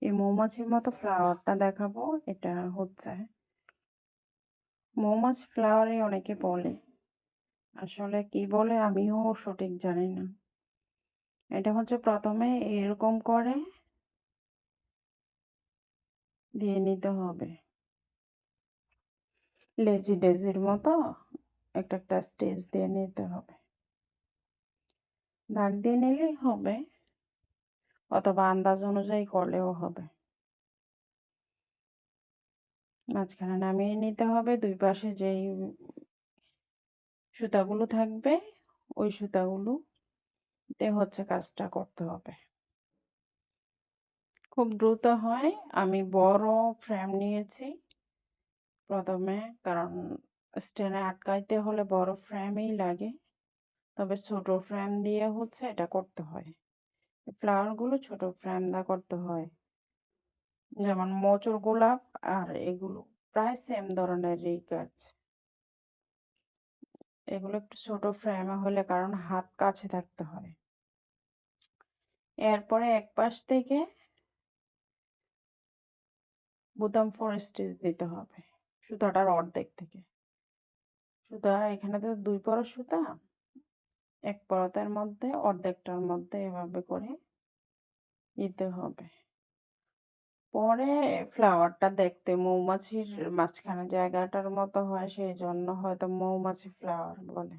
এই মৌমাছির মতো ফ্লাওয়ারটা দেখাবো। এটা হচ্ছে মৌমাছি ফ্লাওয়ারই অনেকে বলে, আসলে কি বলে আমিও সঠিক জানি না। এটা হচ্ছে প্রথমে এরকম করে দিয়ে নিতে হবে, লেজি ডেজির মতো একটা একটা স্টেজ দিয়ে নিতে হবে। দাগ দিয়ে নিলেই হবে, অথবা আন্দাজ অনুযায়ী করলেও হবে। মাঝখানে নামিয়ে নিতে হবে, দুই পাশে যেই সুতাগুলো থাকবে ওই সুতাগুলোতে হচ্ছে কাজটা করতে হবে। খুব দ্রুত হয়। আমি বড় ফ্রেম নিয়েছি প্রথমে, কারণ স্ট্যান্ডে আটকাইতে হলে বড় ফ্রেমই লাগে। তবে ছোট ফ্রেম দিয়ে হচ্ছে এটা করতে হয়। ফ্লাওয়ারগুলো ছোট ফ্রেম দিয়ে করতে হয়, যেমন মোচড় গোলাপ আর এগুলো প্রায় সেম ধরনেরই কাজ। এগুলো একটু ছোট ফ্রেমে হলে, কারণ হাত কাছে থাকতে হয়। এরপরে এক পাশ থেকে বোতাম 4 স্টিচ দিতে হবে সুতাটার অর্ধেক থেকে। সুতা এখানে তো 2 পরা সুতা, এক পরতের মধ্যে অর্ধেকটার মধ্যে এভাবে করে দিতে হবে। পরে ফ্লাওয়ারটা দেখতে মৌমাছির মাঝখানে জায়গাটার মতো হয়, সেই জন্য হয়তো মৌমাছি ফ্লাওয়ার বলে।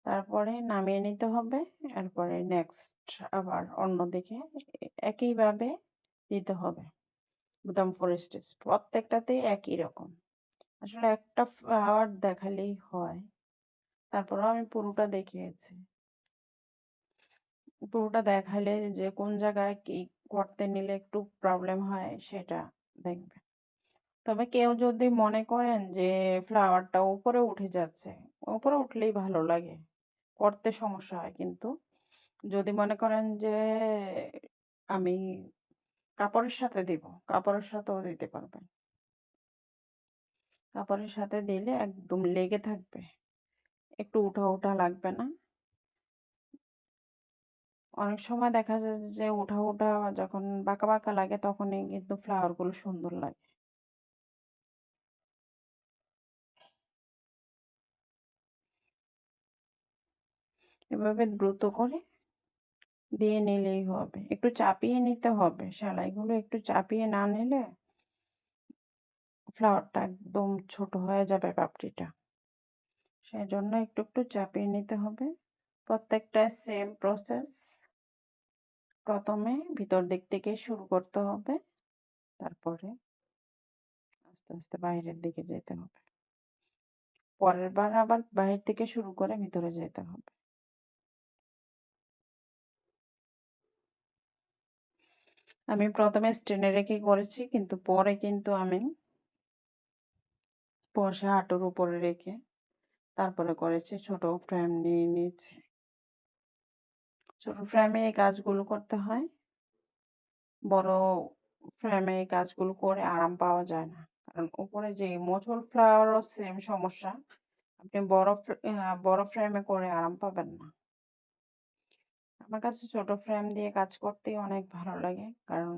তারপরে নামিয়ে নিতে হবে। এরপরে নেক্সট আবার অন্যদিকে একইভাবে দিতে হবে বোতাম 4 স্টিচ, প্রত্যেকটাতেই একই রকম। আসলে একটা ফ্লাওয়ার দেখালেই হয়, তারপরেও আমি পুরোটা দেখিয়েছি। পুরোটা দেখালে যে কোন জায়গায় কি করতে নিলে একটু প্রবলেম হয় সেটা দেখবে। তবে কেউ যদি মনে করেন যে ফ্লাওয়ারটা উপরে উঠে যাচ্ছে, উপরে উঠলেই ভালো লাগে, করতে সমস্যা হয়। কিন্তু যদি মনে করেন যে আমি কাপড়ের সাথে দিব, কাপড়ের সাথেও দিতে পারবেন। কাপড়ের সাথে দিলে একদম লেগে থাকবে, একটু উঠা উঠা লাগবে না। অনেক সময় দেখা যায় যে উঠা উঠা যখন বাঁকা বাঁকা লাগে তখনই কিন্তু ফ্লাওয়ার গুলো সুন্দর লাগে। এভাবে দ্রুত করে দিয়ে নিলেই হবে, একটু চাপিয়ে নিতে হবে। সেলাইগুলো একটু চাপিয়ে না নিলে ফ্লাওয়ারটা একদম ছোট হয়ে যাবে পাপড়িটা। সেজন্য একটু একটু চাপিয়ে নিতে হবে। প্রত্যেকটা সেম প্রসেস। প্রথমে ভিতর দিক থেকে শুরু করতে হবে, তারপরে আস্তে আস্তে বাইরের দিকে যেতে হবে। পরের বার আবার বাহির থেকে শুরু করে ভিতরে যেতে হবে। আমি প্রথমে স্টেনে রেখে করেছি, কিন্তু পরে কিন্তু আমি বসে হাঁটুর উপরে রেখে তারপরে করেছি। ছোট ফ্রেম নিয়ে নিয়েছি। ছোট ফ্রেমে এই কাজগুলো করতে হয়, বড় ফ্রেমে এই কাজগুলো করে আরাম পাওয়া যায় না। কারণ উপরে যে মোচড় ফ্লাওয়ারও সেম সমস্যা, আপনি বড় ফ্রেমে করে আরাম পাবেন না। আমার কাছে ছোট ফ্রেম দিয়ে কাজ করতেই অনেক ভালো লাগে, কারণ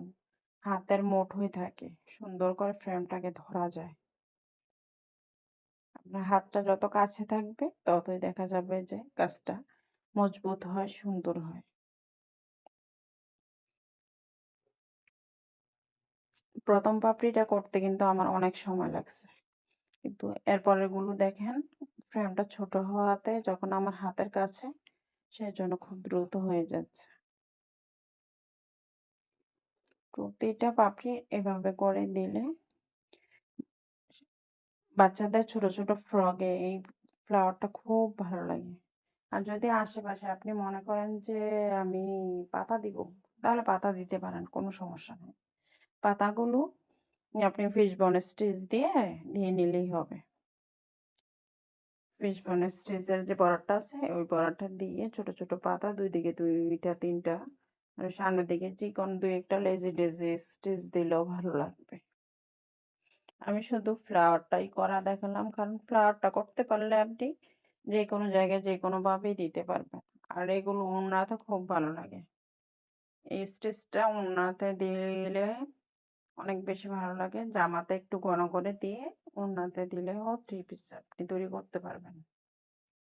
হাতের মুঠোয় থাকে, সুন্দর করে ফ্রেমটাকে ধরা যায়। আপনার হাতটা যত কাছে থাকবে ততই দেখা যাবে যে কাজটা মজবুত হয়, সুন্দর হয়। প্রথম পাপড়িটা করতে কিন্তু আমার অনেক সময় লাগছে, কিন্তু এরপরের গুলো দেখেন ফ্রেমটা ছোট হওয়াতে যখন আমার হাতের কাছে, সেজন্য খুব দ্রুত হয়ে যাচ্ছে। প্রতিটা পাপড়ি এভাবে করে দিলে বাচ্চাদের ছোট ছোট ফ্রকে এই ফ্লাওয়ারটা খুব ভালো লাগে। আর যদি আশেপাশে আপনি মনে করেন যে আমি পাতা দিব, তাহলে পাতা দিতে পারেন, কোনো সমস্যা নেই। পাতাগুলো আপনি ফিশবন স্টিচ দিয়ে দিয়ে নিলেই হবে। ফিশবন স্টিচের যে বর্ডারটা আছে ওই বর্ডারটা দিয়ে ছোট ছোট পাতা, দুই দিকে দুইটা তিনটা, আর সামনের দিকে চিকন দুই একটা লেজি ডেজি স্টিচ দিলেও ভালো লাগবে। আমি শুধু ফ্লাওয়ারটাই করা দেখালাম, কারণ ফ্লাওয়ারটা করতে পারলে আপনি যে কোনো জায়গায় যে কোনোভাবেই দিতে পারবেন। আর এগুলো ওড়নাতে খুব ভালো লাগে। এই স্টিচটা ওড়নাতে দিলে অনেক বেশি ভালো লাগে। জামাতে একটু ঘন করে দিয়ে ওড়নাতে দিলেও থ্রি পিস আপনি তৈরি করতে পারবেন।